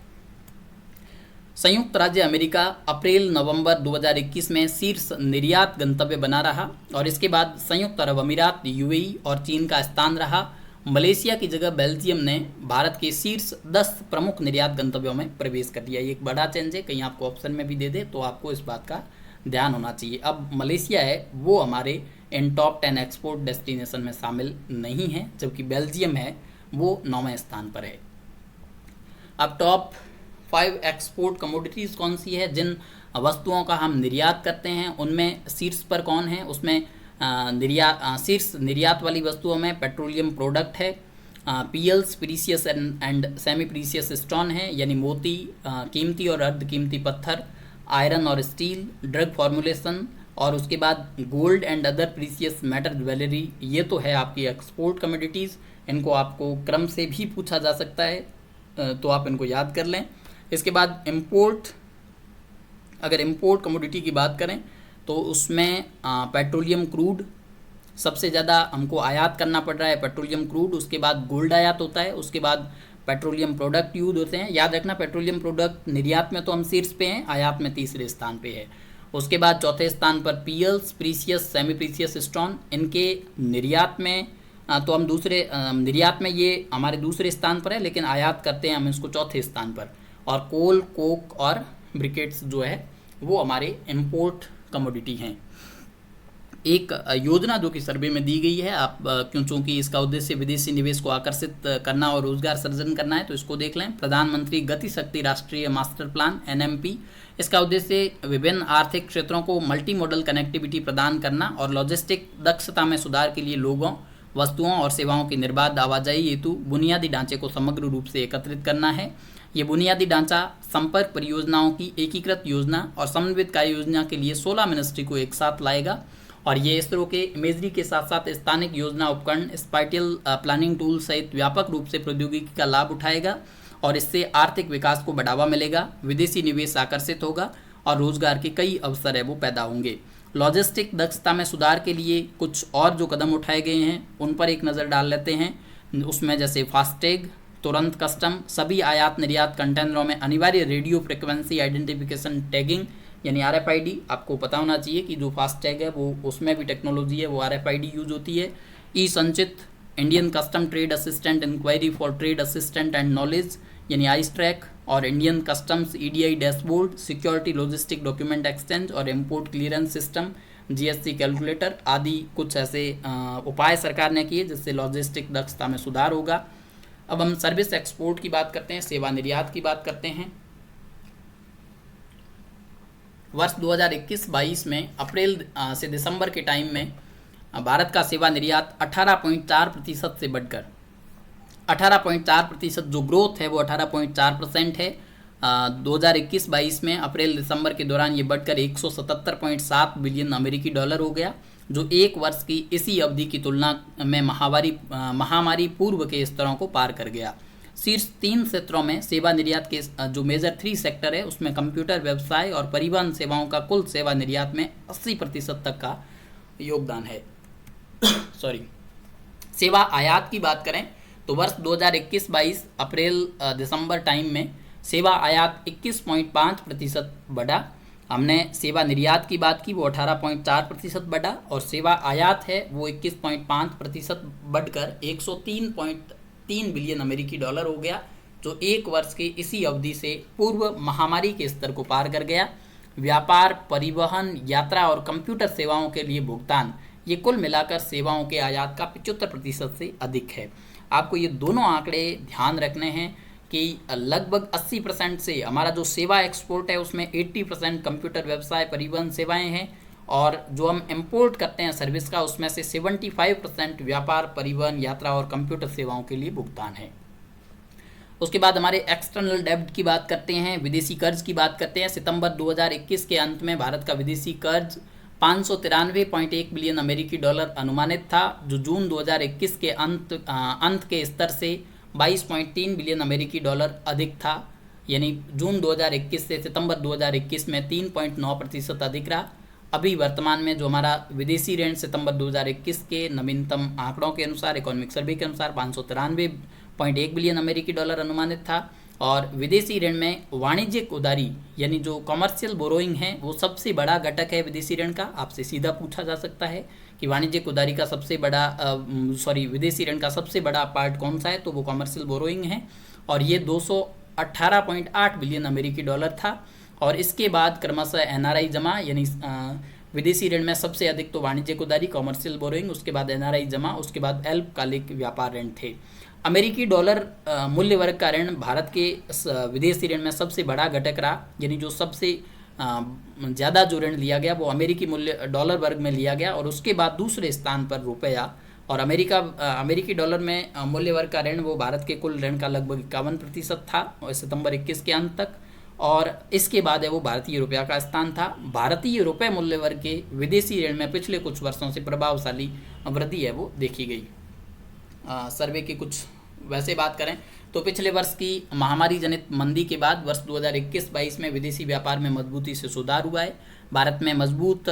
संयुक्त राज्य अमेरिका अप्रैल-नवंबर 2021 में शीर्ष निर्यात गंतव्य बना रहा और इसके बाद संयुक्त अरब अमीरात, यूएई और चीन का स्थान रहा। मलेशिया की जगह बेल्जियम ने भारत के शीर्ष 10 प्रमुख निर्यात गंतव्यों में प्रवेश कर लिया। ये एक बड़ा चेंज है, कहीं आपको ऑप्शन में भी दे दे तो आपको इस बात का ध्यान होना चाहिए। अब मलेशिया है वो हमारे इन टॉप 10 एक्सपोर्ट डेस्टिनेशन में शामिल नहीं है, जबकि बेल्जियम है वो 9वें स्थान पर है। अब टॉप 5 एक्सपोर्ट कमोडिटीज़ कौन सी है, जिन वस्तुओं का हम निर्यात करते हैं उनमें शीर्ष पर कौन है, उसमें शीर्ष निर्यात वाली वस्तुओं में पेट्रोलियम प्रोडक्ट है, pearls precious and semi precious stone है, यानी मोती, कीमती और अर्ध कीमती पत्थर, आयरन और स्टील, ड्रग फॉर्मुलेशन, और उसके बाद gold and other precious metal jewellery. ये तो है आपकी एक्सपोर्ट कमोडिटीज़। इनको आपको क्रम से भी पूछा जा सकता है, तो आप इनको याद कर लें। इसके बाद इंपोर्ट, अगर इंपोर्ट कमोडिटी की बात करें तो उसमें पेट्रोलियम क्रूड सबसे ज़्यादा हमको आयात करना पड़ रहा है, पेट्रोलियम क्रूड। उसके बाद गोल्ड आयात होता है, उसके बाद पेट्रोलियम प्रोडक्ट यूज होते हैं। याद रखना, पेट्रोलियम प्रोडक्ट निर्यात में तो हम शीर्ष पे हैं, आयात में तीसरे स्थान पे है। उसके बाद चौथे स्थान पर पीएल्स प्रीसियस सेमी प्रीसियस स्टोन। इनके निर्यात में तो हम दूसरे निर्यात में ये हमारे दूसरे स्थान पर है, लेकिन आयात करते हैं हम इसको चौथे स्थान पर। और कोल, कोक और ब्रिकेट्स जो है वो हमारे इंपोर्ट कमोडिटी हैं। एक योजना जो कि सर्वे में दी गई है, आप क्योंकि इसका उद्देश्य विदेशी निवेश को आकर्षित करना और रोजगार सृजन करना है, तो इसको देख लें। प्रधानमंत्री गति शक्ति राष्ट्रीय मास्टर प्लान एनएमपी, इसका उद्देश्य विभिन्न आर्थिक क्षेत्रों को मल्टी मॉडल कनेक्टिविटी प्रदान करना और लॉजिस्टिक दक्षता में सुधार के लिए लोगों, वस्तुओं और सेवाओं की निर्बाध आवाजाही हेतु बुनियादी ढांचे को समग्र रूप से एकत्रित करना है। ये बुनियादी ढांचा संपर्क परियोजनाओं की एकीकृत योजना और समन्वित कार्य योजना के लिए 16 मिनिस्ट्री को एक साथ लाएगा। और ये इसरो के इमेजरी के साथ साथ स्थानिक योजना उपकरण, स्पाइटियल प्लानिंग टूल सहित व्यापक रूप से प्रौद्योगिकी का लाभ उठाएगा और इससे आर्थिक विकास को बढ़ावा मिलेगा, विदेशी निवेश आकर्षित होगा और रोजगार के कई अवसर है वो पैदा होंगे। लॉजिस्टिक दक्षता में सुधार के लिए कुछ और जो कदम उठाए गए हैं उन पर एक नज़र डाल लेते हैं। उसमें जैसे फास्टैग, तुरंत कस्टम, सभी आयात निर्यात कंटेनरों में अनिवार्य रेडियो फ्रिक्वेंसी आइडेंटिफिकेशन टैगिंग यानी RFID। आपको पता होना चाहिए कि जो फास्टैग है वो उसमें भी टेक्नोलॉजी है, वो RFID यूज होती है। E Sanchit, Indian custom trade assistant inquiry for trade assistant and knowledge यानी आइसट्रैक, और Indian customs EDI dashboard, security logistic document exchange और import clearance system, GST calculator आदि कुछ ऐसे उपाय सरकार ने किए जिससे लॉजिस्टिक दक्षता में सुधार होगा। अब हम सर्विस एक्सपोर्ट की बात करते हैं, सेवा निर्यात की बात करते हैं। वर्ष 2021-22 में अप्रैल से दिसंबर के टाइम में भारत का सेवा निर्यात 18.4% से बढ़कर 18.4%, जो ग्रोथ है वो 18.4% है। 2021-22 में अप्रैल दिसंबर के दौरान ये बढ़कर 177.7 बिलियन अमेरिकी डॉलर हो गया, जो एक वर्ष की इसी अवधि की तुलना में महामारी पूर्व के स्तरों को पार कर गया। शीर्ष 3 क्षेत्रों में सेवा निर्यात के जो मेजर 3 सेक्टर है उसमें कंप्यूटर, व्यवसाय और परिवहन सेवाओं का कुल सेवा निर्यात में 80% तक का योगदान है। सेवा आयात की बात करें तो वर्ष 2021-22 अप्रैल दिसंबर टाइम में सेवा आयात 21.5% बढ़ा। हमने सेवा निर्यात की बात की, वो 18.4% बढ़ा, और सेवा आयात है वो 21.5% बढ़कर 103.3 बिलियन अमेरिकी डॉलर हो गया, जो एक वर्ष की इसी अवधि से पूर्व महामारी के स्तर को पार कर गया। व्यापार, परिवहन, यात्रा और कंप्यूटर सेवाओं के लिए भुगतान, ये कुल मिलाकर सेवाओं के आयात का 75% से अधिक है। आपको ये दोनों आंकड़े ध्यान रखने हैं कि लगभग 80% से हमारा जो सेवा एक्सपोर्ट है उसमें 80% कंप्यूटर, व्यवसाय, परिवहन सेवाएं हैं, और जो हम इंपोर्ट करते हैं सर्विस का उसमें से 75% व्यापार, परिवहन, यात्रा और कंप्यूटर सेवाओं के लिए भुगतान है। उसके बाद हमारे एक्सटर्नल डेब्ट की बात करते हैं, विदेशी कर्ज की बात करते हैं। सितंबर 2021 के अंत में भारत का विदेशी कर्ज 593.1 बिलियन अमेरिकी डॉलर अनुमानित था, जो जून 2021 के अंत के स्तर से 22.3 बिलियन अमेरिकी डॉलर अधिक था। यानी जून 2021 से सितंबर 2021 में 3.9% अधिक रहा। अभी वर्तमान में जो हमारा विदेशी ऋण सितंबर 2021 के नवीनतम आंकड़ों के अनुसार, इकोनॉमिक सर्वे के अनुसार 593.1 बिलियन अमेरिकी डॉलर अनुमानित था। और विदेशी ऋण में वाणिज्यिक उधारी यानी जो कमर्शियल बोरोइंग है वो सबसे बड़ा घटक है विदेशी ऋण का। आपसे सीधा पूछा जा सकता है कि वाणिज्यिक उधारी का सबसे बड़ा विदेशी ऋण का सबसे बड़ा पार्ट कौन सा है, तो वो कमर्शियल बोरोइंग है, और ये 218.8 बिलियन अमेरिकी डॉलर था। और इसके बाद क्रमशः NRI जमा यानी विदेशी ऋण में सबसे अधिक तो वाणिज्यिक उधारी, कमर्शियल बोरोइंग, उसके बाद NRI जमा, उसके बाद अल्पकालिक व्यापार ऋण थे। अमेरिकी डॉलर मूल्य वर्ग का ऋण भारत के विदेशी ऋण में सबसे बड़ा घटक रहा, यानी जो सबसे ज़्यादा जो ऋण लिया गया वो अमेरिकी मूल्य डॉलर वर्ग में लिया गया, और उसके बाद दूसरे स्थान पर रुपया और अमेरिकी डॉलर में मूल्य वर्ग का ऋण वो भारत के कुल ऋण का लगभग 51% था सितंबर 21 के अंत तक, और इसके बाद है वो भारतीय रुपया का स्थान था। भारतीय रुपये मूल्य वर्ग के विदेशी ऋण में पिछले कुछ वर्षों से प्रभावशाली वृद्धि है वो देखी गई। सर्वे की कुछ वैसे बात करें तो पिछले वर्ष की महामारी जनित मंदी के बाद वर्ष 2021-22 में विदेशी व्यापार में मजबूती से सुधार हुआ है। भारत में मजबूत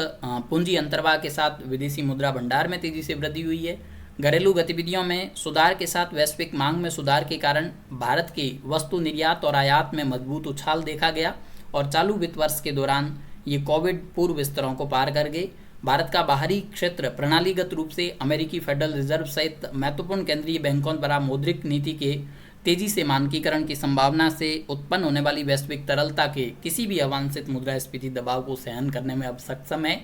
पूंजी अंतर्वाह के साथ विदेशी मुद्रा भंडार में तेजी से वृद्धि हुई है। घरेलू गतिविधियों में सुधार के साथ वैश्विक मांग में सुधार के कारण भारत के वस्तु निर्यात और आयात में मजबूत उछाल देखा गया, और चालू वित्त वर्ष के दौरान ये कोविड पूर्व स्तरों को पार कर गए। भारत का बाहरी क्षेत्र प्रणालीगत रूप से अमेरिकी फेडरल रिजर्व सहित महत्वपूर्ण केंद्रीय बैंकों द्वारा मौद्रिक नीति के तेजी से मानकीकरण की संभावना से उत्पन्न होने वाली वैश्विक तरलता के किसी भी अवांछित मुद्रास्फीति दबाव को सहन करने में अब सक्षम है।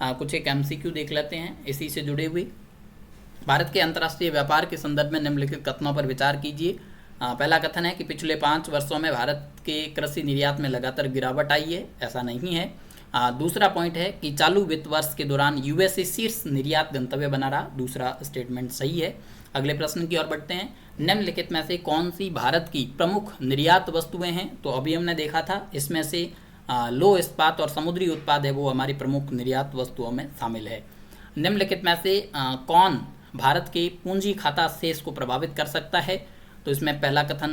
कुछ एक MCQ देख लेते हैं इसी से जुड़े हुए। भारत के अंतर्राष्ट्रीय व्यापार के संदर्भ में निम्नलिखित कथनों पर विचार कीजिए। पहला कथन है कि पिछले 5 वर्षों में भारत के कृषि निर्यात में लगातार गिरावट आई है, ऐसा नहीं है। दूसरा पॉइंट है कि चालू वित्त वर्ष के दौरान USA शीर्ष निर्यात गंतव्य बना रहा, दूसरा स्टेटमेंट सही है। अगले प्रश्न की ओर बढ़ते हैं। निम्नलिखित में से कौन सी भारत की प्रमुख निर्यात वस्तुएं हैं? तो अभी हमने देखा था इसमें से लौह इस्पात और समुद्री उत्पाद है वो हमारी प्रमुख निर्यात वस्तुओं में शामिल है। निम्नलिखित में से कौन भारत के पूंजी खाता शेष को प्रभावित कर सकता है? तो इसमें पहला कथन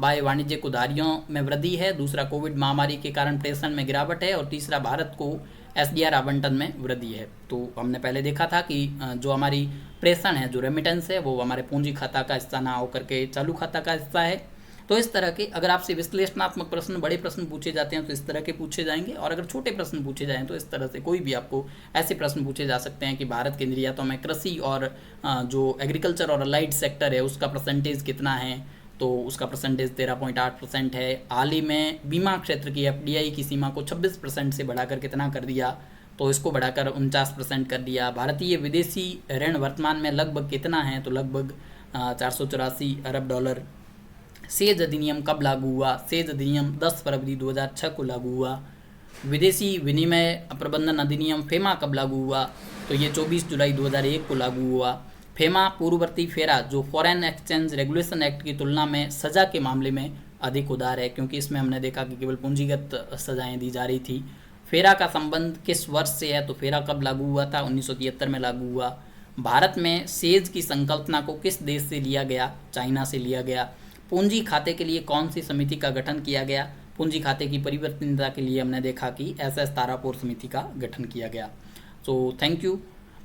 बाह्य वाणिज्यिक उधारियों में वृद्धि है, दूसरा कोविड महामारी के कारण प्रेषण में गिरावट है, और तीसरा भारत को SDR आवंटन में वृद्धि है। तो हमने पहले देखा था कि जो हमारी प्रेषण है, जो रेमिटेंस है, वो हमारे पूंजी खाता का हिस्सा ना होकर के चालू खाता का हिस्सा है। तो इस तरह के अगर आपसे विश्लेषणात्मक प्रश्न, बड़े प्रश्न पूछे जाते हैं तो इस तरह के पूछे जाएंगे, और अगर छोटे प्रश्न पूछे जाएं तो इस तरह से कोई भी आपको ऐसे प्रश्न पूछे जा सकते हैं कि भारत के निर्यातों में कृषि और जो एग्रीकल्चर और अलाइड सेक्टर है उसका परसेंटेज कितना है, तो उसका परसेंटेज 13.8% है। हाल ही में बीमा क्षेत्र की FDI की सीमा को 26% से बढ़ाकर कितना कर दिया, तो इसको बढ़ाकर 49% कर दिया। भारतीय विदेशी ऋण वर्तमान में लगभग कितना है, तो लगभग 484 अरब डॉलर। सेज अधिनियम कब लागू हुआ? सेज अधिनियम 10 फरवरी 2006 को लागू हुआ। विदेशी विनिमय प्रबंधन अधिनियम फेमा कब लागू हुआ? तो ये 24 जुलाई 2001 को लागू हुआ। फेमा पूर्ववर्ती फेरा जो फॉरेन एक्सचेंज रेगुलेशन एक्ट की तुलना में सज़ा के मामले में अधिक उदार है, क्योंकि इसमें हमने देखा कि केवल पूंजीगत सजाएं दी जा रही थी। फेरा का संबंध किस वर्ष से है? तो फेरा कब लागू हुआ था? 1973 में लागू हुआ। भारत में सेज की संकल्पना को किस देश से लिया गया? चाइना से लिया गया। पूंजी खाते के लिए कौन सी समिति का गठन किया गया? पूंजी खाते की परिवर्तनीयता के लिए हमने देखा कि SS तारापुर समिति का गठन किया गया। So thank you,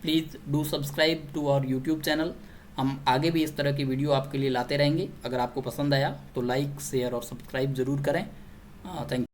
please do subscribe to our YouTube channel. हम आगे भी इस तरह की वीडियो आपके लिए लाते रहेंगे। अगर आपको पसंद आया तो लाइक, शेयर और सब्सक्राइब ज़रूर करें। Thank you.